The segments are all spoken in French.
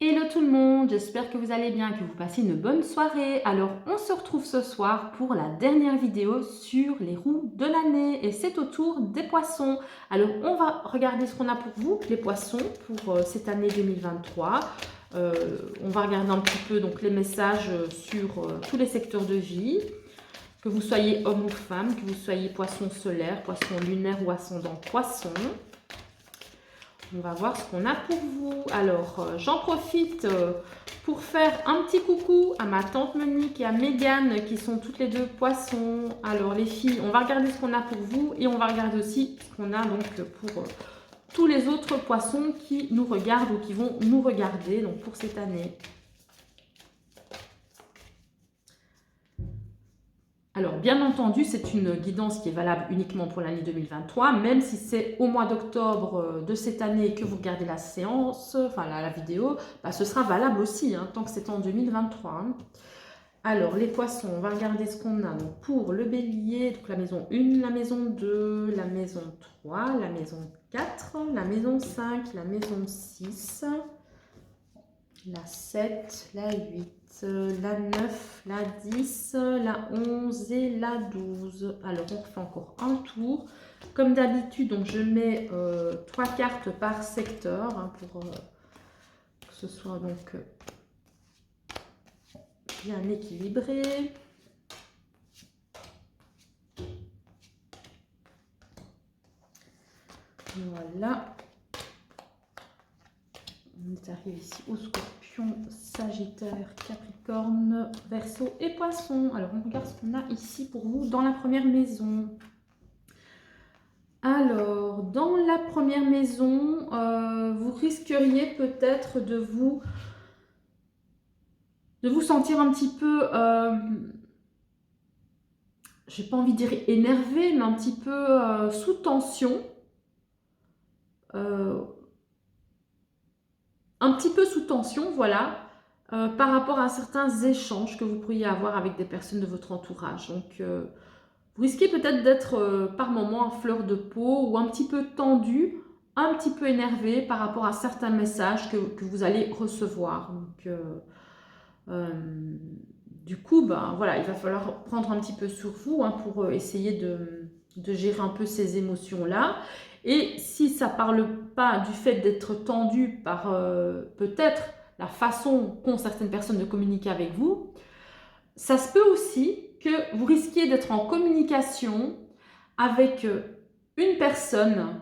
Hello tout le monde, j'espère que vous allez bien, que vous passez une bonne soirée. Alors, on se retrouve ce soir pour la dernière vidéo sur les roues de l'année et c'est au tour des poissons. Alors, on va regarder ce qu'on a pour vous, les poissons, pour cette année 2023. On va regarder un petit peu donc, les messages sur tous les secteurs de vie, que vous soyez homme ou femme, que vous soyez poisson solaire, poisson lunaire ou ascendant poisson. On va voir ce qu'on a pour vous. Alors, j'en profite pour faire un petit coucou à ma tante Monique et à Mégane qui sont toutes les deux poissons. Alors, les filles, on va regarder ce qu'on a pour vous et on va regarder aussi ce qu'on a donc pour tous les autres poissons qui nous regardent ou qui vont nous regarder donc pour cette année. Alors, bien entendu, c'est une guidance qui est valable uniquement pour l'année 2023, même si c'est au mois d'octobre de cette année que vous regardez la séance, enfin la vidéo, bah, ce sera valable aussi, hein, tant que c'est en 2023. Hein. Alors, les poissons, on va regarder ce qu'on a. Donc, pour le bélier, donc la maison 1, la maison 2, la maison 3, la maison 4, la maison 5, la maison 6, la 7, la 8, la 9, la 10, la 11 et la 12. Alors, on refait encore un tour. Comme d'habitude, donc je mets 3 cartes par secteur hein, pour que ce soit donc bien équilibré. Voilà. On est arrivé ici au Scorpion, Sagittaire, Capricorne, Verseau et Poisson. Alors, on regarde ce qu'on a ici pour vous dans la première maison. Alors, dans la première maison, vous risqueriez peut-être de vous sentir un petit peu, j'ai pas envie de dire énervé, mais un petit peu sous tension. Euh, un petit peu sous tension, voilà, par rapport à certains échanges que vous pourriez avoir avec des personnes de votre entourage. Donc, vous risquez peut-être d'être par moments en fleur de peau ou un petit peu tendu, un petit peu énervé par rapport à certains messages que vous allez recevoir. Donc, euh, du coup, ben, voilà, il va falloir prendre un petit peu sur vous hein, pour essayer de gérer un peu ces émotions-là. Et si ça ne parle pas du fait d'être tendu par peut-être la façon qu'ont certaines personnes de communiquer avec vous, ça se peut aussi que vous risquiez d'être en communication avec une personne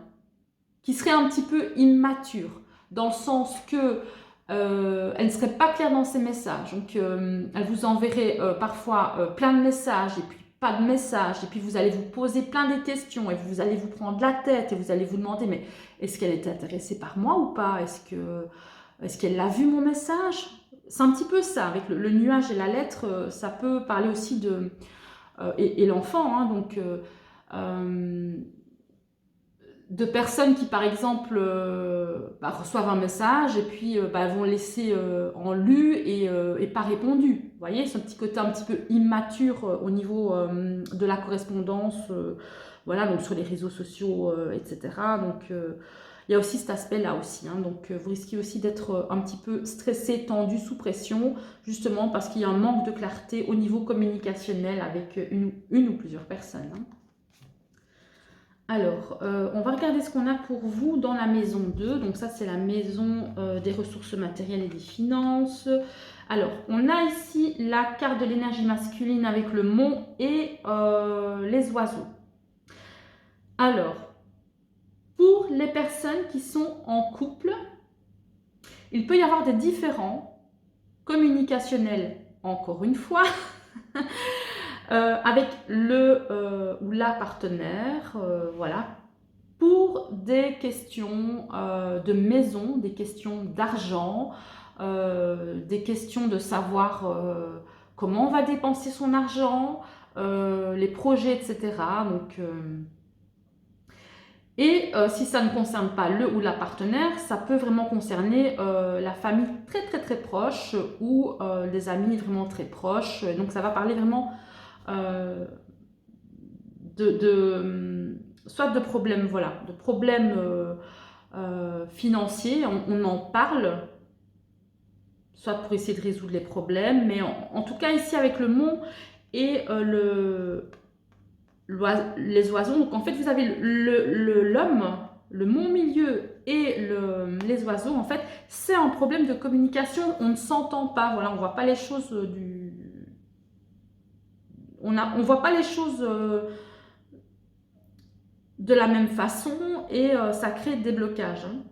qui serait un petit peu immature, dans le sens que elle ne serait pas claire dans ses messages. Donc, elle vous enverrait parfois plein de messages et puis pas de messages. Et puis, vous allez vous poser plein de questions et vous allez vous prendre la tête et vous allez vous demander, mais est-ce qu'elle est intéressée par moi ou pas? Est-ce qu'elle a vu mon message? C'est un petit peu ça, avec le nuage et la lettre, ça peut parler aussi de... et l'enfant, hein, donc... de personnes qui, par exemple, reçoivent un message et puis vont laisser en lu et pas répondu. Vous voyez, ce petit côté un petit peu immature au niveau de la correspondance, voilà, donc sur les réseaux sociaux, etc. Donc, il y a aussi cet aspect-là aussi. Hein. Donc, vous risquez aussi d'être un petit peu stressé, tendu, sous pression, justement parce qu'il y a un manque de clarté au niveau communicationnel avec une ou plusieurs personnes. Hein. Alors, on va regarder ce qu'on a pour vous dans la maison 2. Donc ça, c'est la maison des ressources matérielles et des finances. Alors, on a ici la carte de l'énergie masculine avec le mont et les oiseaux. Alors, pour les personnes qui sont en couple, il peut y avoir des différends communicationnels, encore une fois, avec le ou la partenaire, voilà, pour des questions de maison, des questions d'argent, des questions de savoir comment on va dépenser son argent, les projets, etc. Donc, si ça ne concerne pas le ou la partenaire, ça peut vraiment concerner la famille très très très proche ou des amis vraiment très proches. Donc ça va parler vraiment euh, soit de problèmes, voilà, de problèmes financiers, on en parle soit pour essayer de résoudre les problèmes, mais en tout cas ici avec le mont et les oiseaux, donc en fait vous avez l'homme, le mont milieu et les oiseaux, en fait c'est un problème de communication, on ne s'entend pas, voilà, on voit pas les choses on voit pas les choses de la même façon et ça crée des blocages. Hein.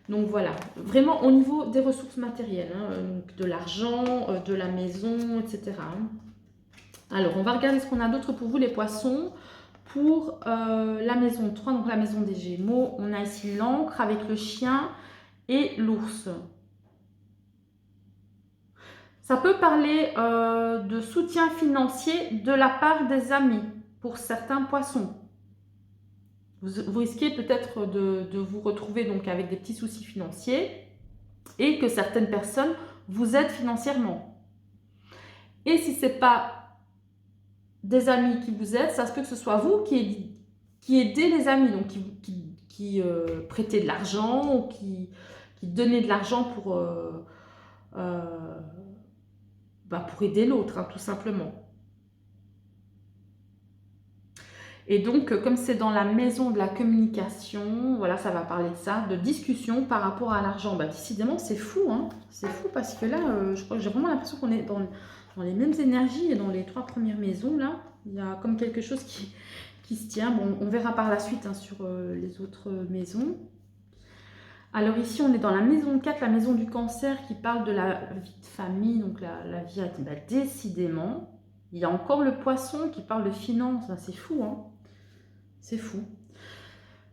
Donc voilà, vraiment au niveau des ressources matérielles, hein, donc de l'argent, de la maison, etc. Hein. Alors, on va regarder ce qu'on a d'autre pour vous, les poissons. Pour la maison 3, donc la maison des Gémeaux, on a ici l'encre avec le chien et l'ours. Ça peut parler de soutien financier de la part des amis pour certains poissons. Vous risquez peut-être de vous retrouver donc avec des petits soucis financiers et que certaines personnes vous aident financièrement. Et si ce n'est pas des amis qui vous aident, ça se peut que ce soit vous qui aidez les amis, donc qui prêtez de l'argent ou qui donnez de l'argent pour aider l'autre, hein, tout simplement. Et donc, comme c'est dans la maison de la communication, voilà, ça va parler de ça, de discussion par rapport à l'argent. Bah, décidément, c'est fou, hein. C'est fou parce que là, je crois que j'ai vraiment l'impression qu'on est dans les mêmes énergies et dans les 3 premières maisons, là. Il y a comme quelque chose qui se tient. Bon, on verra par la suite hein, sur les autres maisons. Alors ici, on est dans la maison 4, la maison du cancer qui parle de la vie de famille, donc la vie, bah, décidément. Il y a encore le poisson qui parle de finances, bah, c'est fou, hein. C'est fou.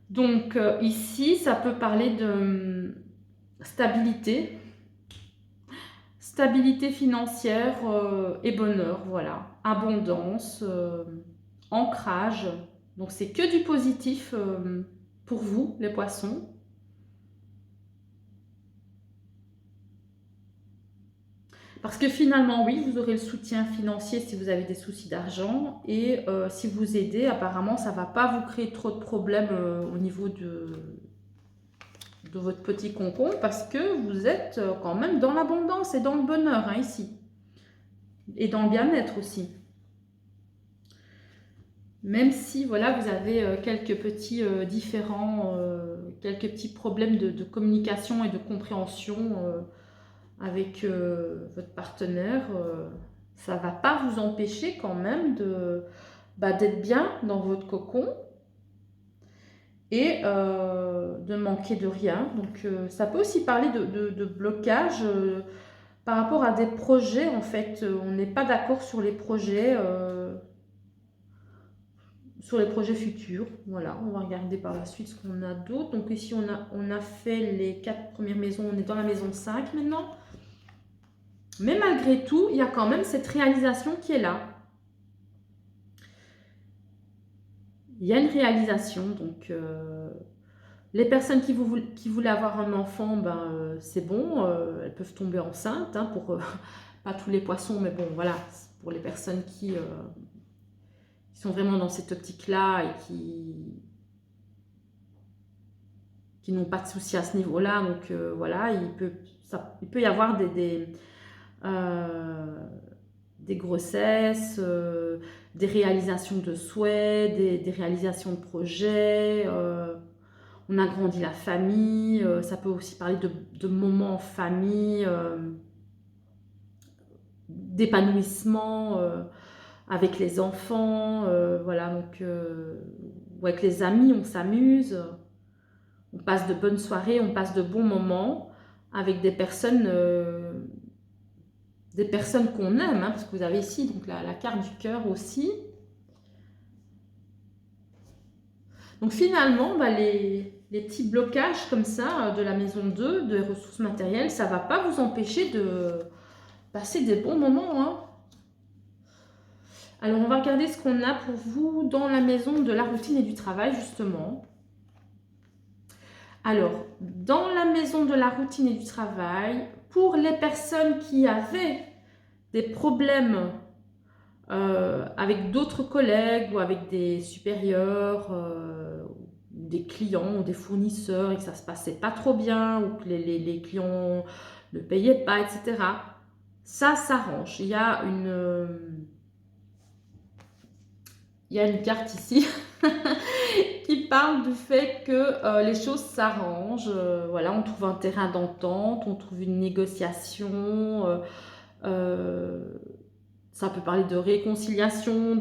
Donc ici, ça peut parler de stabilité. Stabilité financière et bonheur, voilà. Abondance, ancrage. Donc c'est que du positif pour vous, les poissons. Parce que finalement, oui, vous aurez le soutien financier si vous avez des soucis d'argent. Et si vous aidez, apparemment, ça ne va pas vous créer trop de problèmes au niveau de votre petit concombre. Parce que vous êtes quand même dans l'abondance et dans le bonheur, hein, ici. Et dans le bien-être aussi. Même si, voilà, vous avez quelques petits différends, quelques petits problèmes de communication et de compréhension avec votre partenaire, ça ne va pas vous empêcher quand même d'être bien dans votre cocon et de manquer de rien. Donc ça peut aussi parler de blocage par rapport à des projets. En fait, on n'est pas d'accord sur les projets futurs. Voilà, on va regarder par la suite ce qu'on a d'autre. Donc ici, on a fait les 4 premières maisons. On est dans la maison 5 maintenant. Mais malgré tout, il y a quand même cette réalisation qui est là. Il y a une réalisation. Donc, les personnes qui voulaient avoir un enfant, ben, c'est bon. Elles peuvent tomber enceintes. Hein, pour pas tous les poissons, mais bon, voilà. Pour les personnes qui sont vraiment dans cette optique-là et qui n'ont pas de soucis à ce niveau-là. Donc, voilà, il peut y avoir des grossesses, des réalisations de souhaits, des réalisations de projets, on agrandit la famille, ça peut aussi parler de moments en famille, d'épanouissement avec les enfants, voilà, donc ou avec les amis, on s'amuse, on passe de bonnes soirées, on passe de bons moments avec des personnes qu'on aime, hein, parce que vous avez ici donc la carte du cœur aussi. Donc finalement, bah, les petits blocages comme ça de la maison 2, de ressources matérielles, ça ne va pas vous empêcher de passer des bons moments. Hein. Alors on va regarder ce qu'on a pour vous dans la maison de la routine et du travail justement. Alors, dans la maison de la routine et du travail, pour les personnes qui avaient des problèmes avec d'autres collègues ou avec des supérieurs, ou des clients ou des fournisseurs et que ça se passait pas trop bien ou que les clients ne payaient pas, etc. Ça s'arrange. Il y a une carte ici qui parle du fait que les choses s'arrangent. Voilà, on trouve un terrain d'entente, on trouve une négociation. Euh, ça peut parler de réconciliation,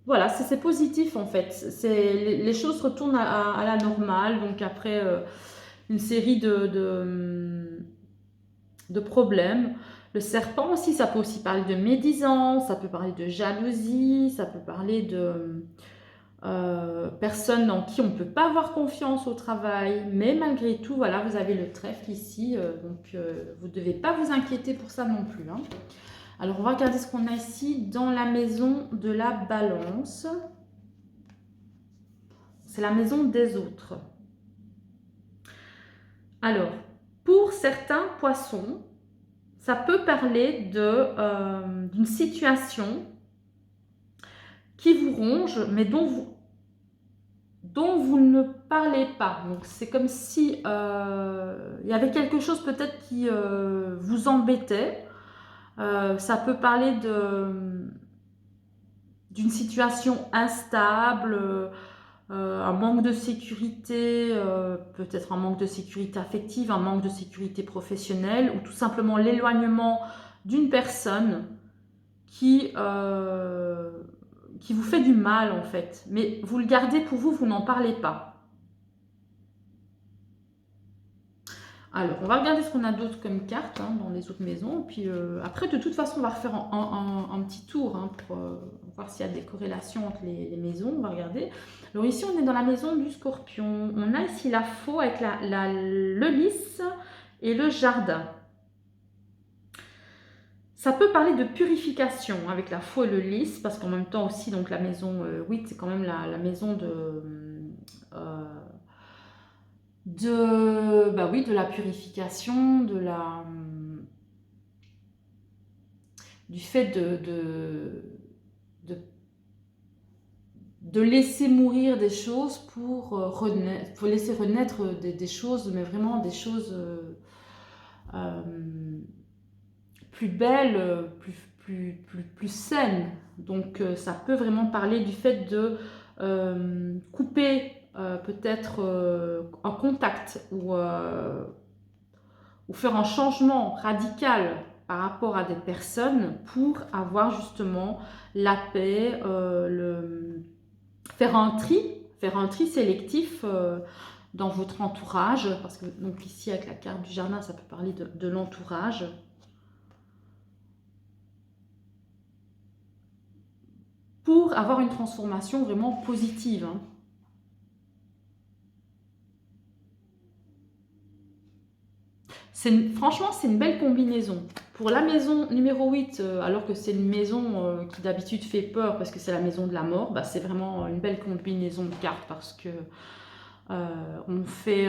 voilà, c'est positif en fait. Les choses retournent à la normale. Donc après une série de problèmes. Le serpent aussi, ça peut aussi parler de médisance, ça peut parler de jalousie, ça peut parler de personnes en qui on ne peut pas avoir confiance au travail. Mais malgré tout, voilà, vous avez le trèfle ici, donc vous ne devez pas vous inquiéter pour ça non plus. Hein. Alors, on va regarder ce qu'on a ici dans la maison de la balance. C'est la maison des autres. Alors, pour certains poissons, ça peut parler d'une situation qui vous ronge, mais dont vous ne parlez pas. Donc, c'est comme si il y avait quelque chose peut-être qui vous embêtait. Ça peut parler d'une situation instable, un manque de sécurité, peut-être un manque de sécurité affective, un manque de sécurité professionnelle, ou tout simplement l'éloignement d'une personne qui vous fait du mal en fait. Mais vous le gardez pour vous, vous n'en parlez pas. Alors, on va regarder ce qu'on a d'autre comme carte hein, dans les autres maisons. Puis après, de toute façon, on va refaire un petit tour hein, pour voir s'il y a des corrélations entre les maisons. On va regarder. Alors ici, on est dans la maison du Scorpion. On a ici la faux avec le lys et le jardin. Ça peut parler de purification avec la faux et le lys, parce qu'en même temps aussi, donc la maison 8, c'est quand même la maison de la purification, du fait de laisser mourir des choses pour laisser renaître des choses, mais vraiment des choses plus belles, plus saines. Donc ça peut vraiment parler du fait de couper peut-être un contact ou faire un changement radical par rapport à des personnes pour avoir justement la paix, faire un tri sélectif dans votre entourage, parce que donc ici avec la carte du jardin, ça peut parler de l'entourage. Pour avoir une transformation vraiment positive. Hein. Franchement, c'est une belle combinaison. Pour la maison numéro 8, alors que c'est une maison qui d'habitude fait peur parce que c'est la maison de la mort, bah, c'est vraiment une belle combinaison de cartes parce que on fait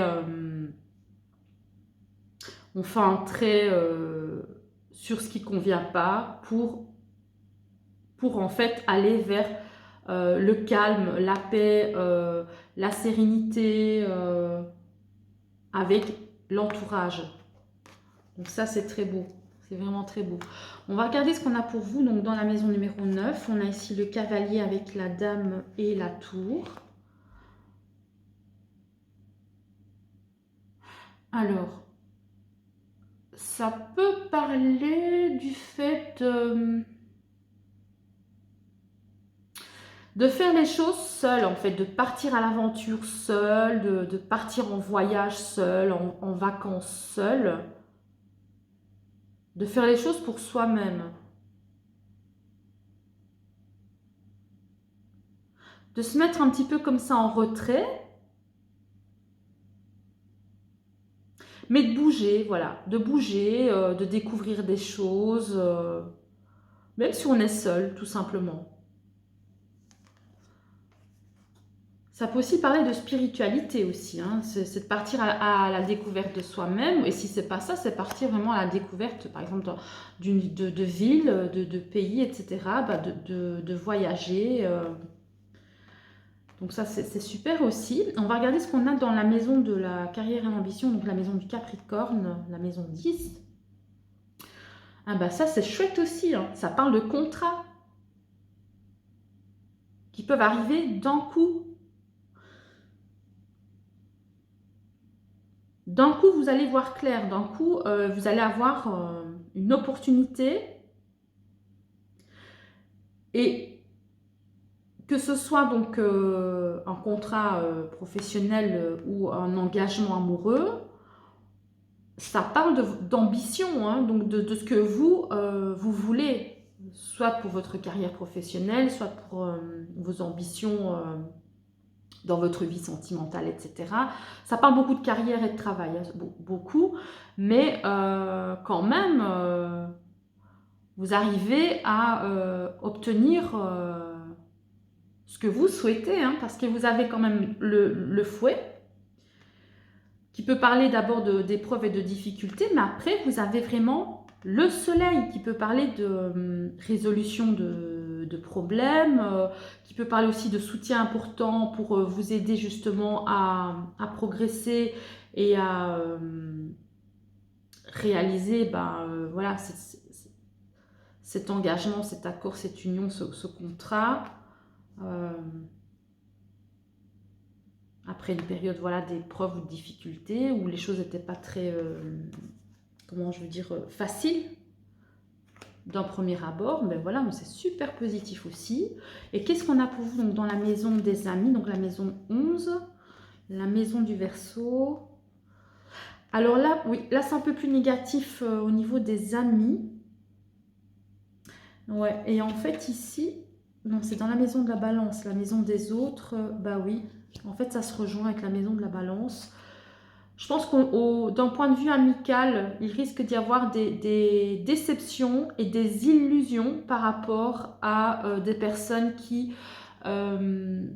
un trait sur ce qui ne convient pas pour en fait aller vers le calme, la paix, la sérénité avec l'entourage. Donc ça, c'est très beau. C'est vraiment très beau. On va regarder ce qu'on a pour vous. Donc dans la maison numéro 9, on a ici le cavalier avec la dame et la tour. Alors, ça peut parler du fait de faire les choses seul, en fait, de partir à l'aventure seul, de partir en voyage seul, en vacances seul, de faire les choses pour soi-même, de se mettre un petit peu comme ça en retrait, mais de bouger, voilà, de bouger, de découvrir des choses, même si on est seul, tout simplement. Ça peut aussi parler de spiritualité aussi, hein. C'est de partir à la découverte de soi-même. Et si c'est pas ça, c'est partir vraiment à la découverte, par exemple, de villes, de pays, etc. Bah, de voyager, Donc ça, c'est super aussi. On va regarder ce qu'on a dans la maison de la carrière et l'ambition, donc la maison du Capricorne, la maison 10. Ah bah ça, c'est chouette aussi, hein. Ça parle de contrats qui peuvent arriver d'un coup. D'un coup, vous allez voir clair. D'un coup, vous allez avoir une opportunité. Et que ce soit donc un contrat professionnel ou un engagement amoureux, ça parle d'ambition, hein, donc de ce que vous voulez, soit pour votre carrière professionnelle, soit pour vos ambitions dans votre vie sentimentale, etc. Ça parle beaucoup de carrière et de travail, hein, beaucoup, mais quand même, vous arrivez à obtenir ce que vous souhaitez, hein, parce que vous avez quand même le fouet, qui peut parler d'abord d'épreuves et de difficultés, mais après, vous avez vraiment le soleil qui peut parler de résolution de problèmes, qui peut parler aussi de soutien important pour vous aider justement à progresser et à réaliser voilà, cet engagement, cet accord, cette union, ce contrat. Après une période voilà, d'épreuves ou de difficultés, où les choses n'étaient pas très, comment je veux dire, faciles d'un premier abord, mais voilà, c'est super positif aussi. Et qu'est-ce qu'on a pour vous donc, dans la maison des amis, donc la maison 11, la maison du Verseau. Alors là, oui, là c'est un peu plus négatif au niveau des amis. Ouais, et en fait ici, non, c'est dans la maison de la Balance, la maison des autres, bah oui, en fait ça se rejoint avec la maison de la Balance. Je pense que d'un point de vue amical, il risque d'y avoir des déceptions et des illusions par rapport à des personnes euh,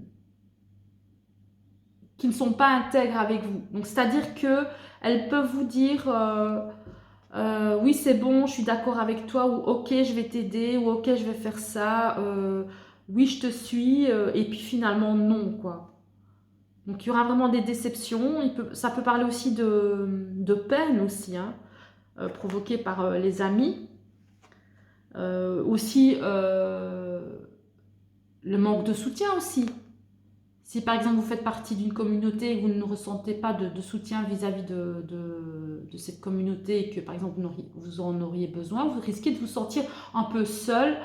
qui ne sont pas intègres avec vous. Donc, c'est-à-dire qu'elles peuvent vous dire oui, c'est bon, je suis d'accord avec toi, ou ok, je vais t'aider, ou ok, je vais faire ça, oui, je te suis, et puis finalement, non, quoi. Donc il y aura vraiment des déceptions. Ça peut parler aussi de peine aussi, hein, provoquée par les amis. Aussi le manque de soutien aussi. Si par exemple vous faites partie d'une communauté et que vous ne ressentez pas de soutien vis-à-vis de cette communauté et que par exemple vous en auriez besoin, vous risquez de vous sentir un peu seul,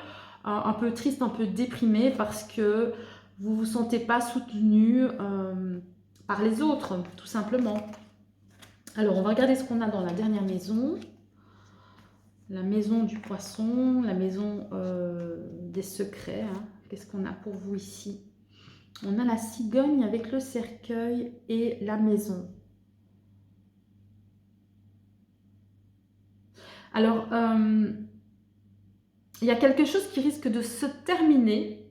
un peu triste, un peu déprimé parce que vous ne vous sentez pas soutenu par les autres, tout simplement. Alors on va regarder ce qu'on a dans la dernière maison. La maison du poisson, la maison des secrets. Hein. Qu'est-ce qu'on a pour vous ici? On a la cigogne avec le cercueil et la maison. Alors, il y a quelque chose qui risque de se terminer,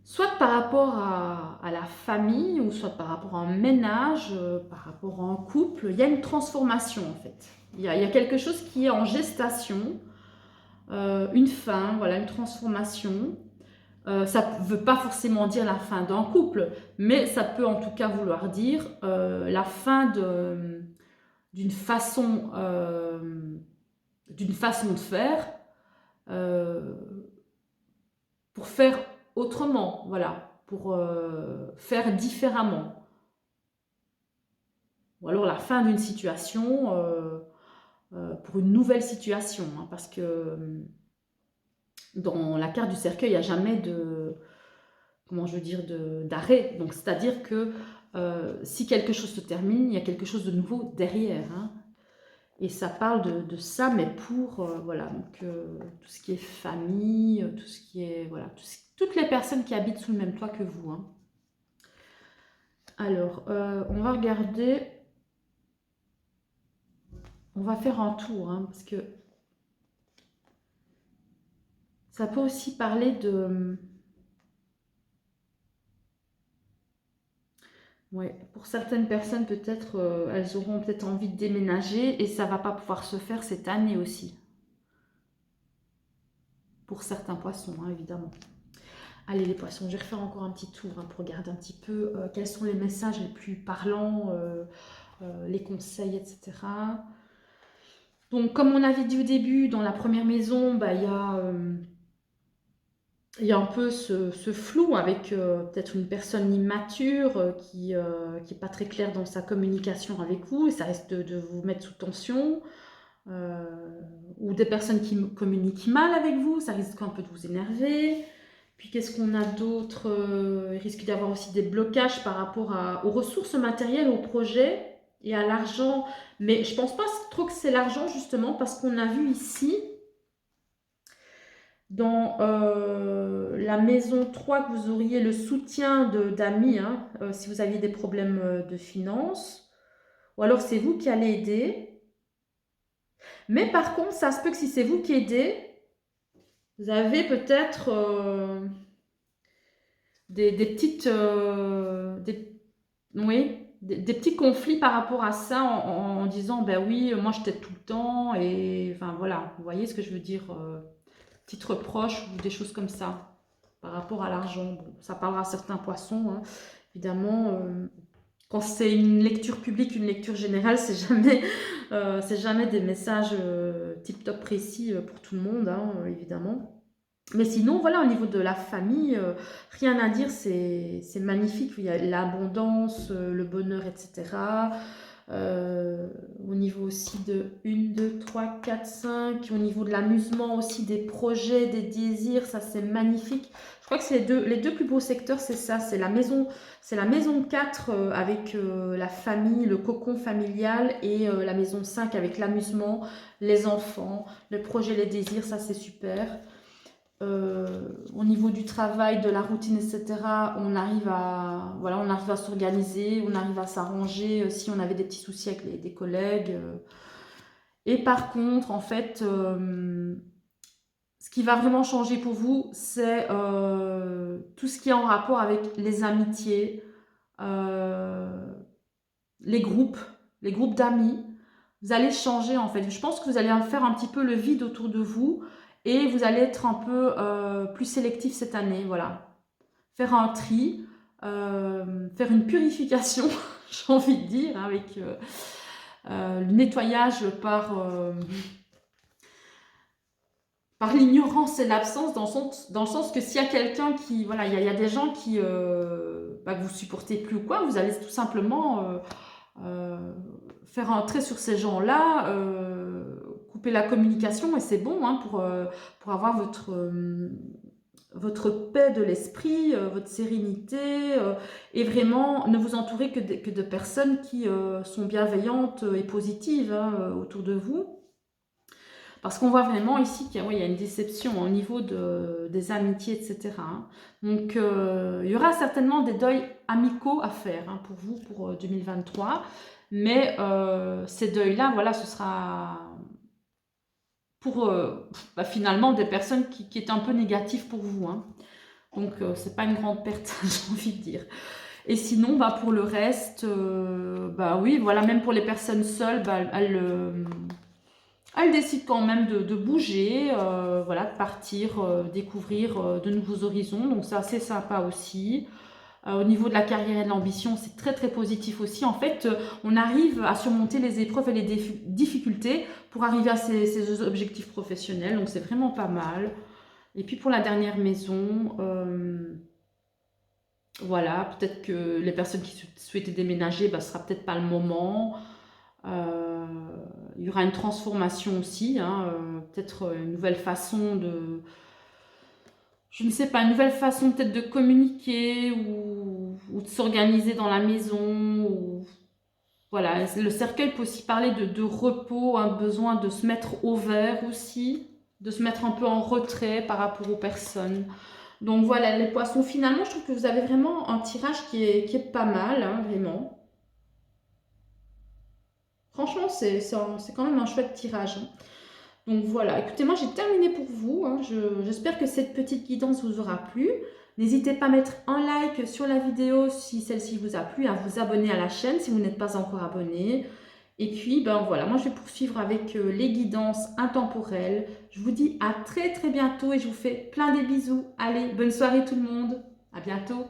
soit par rapport à la famille, ou soit par rapport à un ménage, par rapport à un couple. Il y a une transformation en fait. Il y a quelque chose qui est en gestation, une fin, voilà, une transformation. Ça ne veut pas forcément dire la fin d'un couple, mais ça peut en tout cas vouloir dire la fin d'une façon, de faire pour faire autrement, voilà, pour faire différemment. Ou alors la fin d'une situation pour une nouvelle situation, hein, parce que dans la carte du cercueil, il n'y a jamais de, comment je veux dire, d'arrêt. Donc, c'est-à-dire que si quelque chose se termine, il y a quelque chose de nouveau derrière. Hein. Et ça parle de ça, mais pour, voilà, donc tout ce qui est famille, tout ce qui est, voilà, toutes les personnes qui habitent sous le même toit que vous. Hein. Alors, on va regarder, on va faire un tour, hein, parce que ça peut aussi parler de... Ouais, pour certaines personnes, peut-être, elles auront peut-être envie de déménager et ça ne va pas pouvoir se faire cette année aussi. Pour certains poissons, hein, évidemment. Allez les poissons, je vais refaire encore un petit tour hein, pour regarder un petit peu quels sont les messages les plus parlants, les conseils, etc. Donc comme on avait dit au début, dans la première maison, bah, il y a un peu ce flou avec peut-être une personne immature qui n'est pas très claire dans sa communication avec vous, et ça risque de vous mettre sous tension. euh, ou des personnes qui communiquent mal avec vous, ça risque un peu de vous énerver. Puis qu'est-ce qu'on a d'autre? Il risque d'y avoir aussi des blocages par rapport aux ressources matérielles, au projet et à l'argent. Mais je pense pas trop que c'est l'argent justement parce qu'on a vu ici dans la maison 3 que vous auriez le soutien d'amis hein, si vous aviez des problèmes de finances. Ou alors c'est vous qui allez aider. Mais par contre, ça se peut que si c'est vous qui aidez, vous avez peut-être des petites, oui, des petits conflits par rapport à ça en disant, ben oui, moi je t'aide tout le temps et enfin voilà, vous voyez ce que je veux dire, petites reproches ou des choses comme ça par rapport à l'argent. Bon, ça parlera à certains poissons, hein. Évidemment. Quand c'est une lecture publique, une lecture générale, c'est jamais des messages tip-top précis pour tout le monde, hein, évidemment. Mais sinon, voilà, au niveau de la famille, rien à dire, c'est magnifique. Il y a l'abondance, le bonheur, etc. Au niveau aussi de 1, 2, 3, 4, 5. Au niveau de l'amusement aussi, des projets, des désirs, ça c'est magnifique. Je crois que c'est les deux plus beaux secteurs, c'est ça. C'est la maison 4 avec la famille, le cocon familial et la maison 5 avec l'amusement, les enfants, le projet, les désirs, ça c'est super. Au niveau du travail, de la routine, etc., voilà, on arrive à s'organiser, on arrive à s'arranger si on avait des petits soucis avec des collègues. Et par contre, en fait, ce qui va vraiment changer pour vous, c'est tout ce qui est en rapport avec les amitiés, euh, les groupes d'amis. Vous allez changer en fait. Je pense que vous allez faire un petit peu le vide autour de vous et vous allez être un peu plus sélectif cette année. Voilà. Faire un tri, faire une purification, j'ai envie de dire, hein, avec le nettoyage par l'ignorance et l'absence, dans le sens que s'il y a quelqu'un qui, voilà, il y a des gens qui, que vous supportez plus ou quoi, vous allez tout simplement faire un trait sur ces gens-là, couper la communication et c'est bon hein, pour avoir votre paix de l'esprit, votre sérénité et vraiment ne vous entourer que de personnes qui sont bienveillantes et positives hein, autour de vous. Parce qu'on voit vraiment ici qu'il y a une déception au niveau des amitiés, etc. hein. Donc, il y aura certainement des deuils amicaux à faire hein, pour vous pour 2023. Mais ces deuils-là, voilà, ce sera pour finalement des personnes qui étaient un peu négatives pour vous. Hein. Donc, c'est pas une grande perte, j'ai envie de dire. Et sinon, pour le reste, oui, voilà, même pour les personnes seules, elle décide quand même de bouger, voilà, de partir, découvrir de nouveaux horizons. Donc c'est assez sympa aussi. Au niveau de la carrière et de l'ambition, c'est très très positif aussi. En fait, on arrive à surmonter les épreuves et les difficultés pour arriver à ces objectifs professionnels. Donc c'est vraiment pas mal. Et puis pour la dernière maison, voilà, peut-être que les personnes qui souhaitaient déménager, ce sera peut-être pas le moment. Il y aura une transformation aussi, hein, peut-être une nouvelle façon je ne sais pas, une nouvelle façon peut-être de communiquer ou de s'organiser dans la maison. Voilà, le cercueil peut aussi parler de repos, un besoin de se mettre au vert aussi, de se mettre un peu en retrait par rapport aux personnes. Donc voilà, les poissons, finalement, je trouve que vous avez vraiment un tirage qui est pas mal, hein, vraiment. Franchement, c'est quand même un chouette tirage. Hein. Donc voilà, écoutez, moi j'ai terminé pour vous. Hein. J'espère que cette petite guidance vous aura plu. N'hésitez pas à mettre un like sur la vidéo si celle-ci vous a plu, à vous abonner à la chaîne si vous n'êtes pas encore abonné. Et puis, ben voilà, moi je vais poursuivre avec les guidances intemporelles. Je vous dis à très très bientôt et je vous fais plein des bisous. Allez, bonne soirée tout le monde. À bientôt.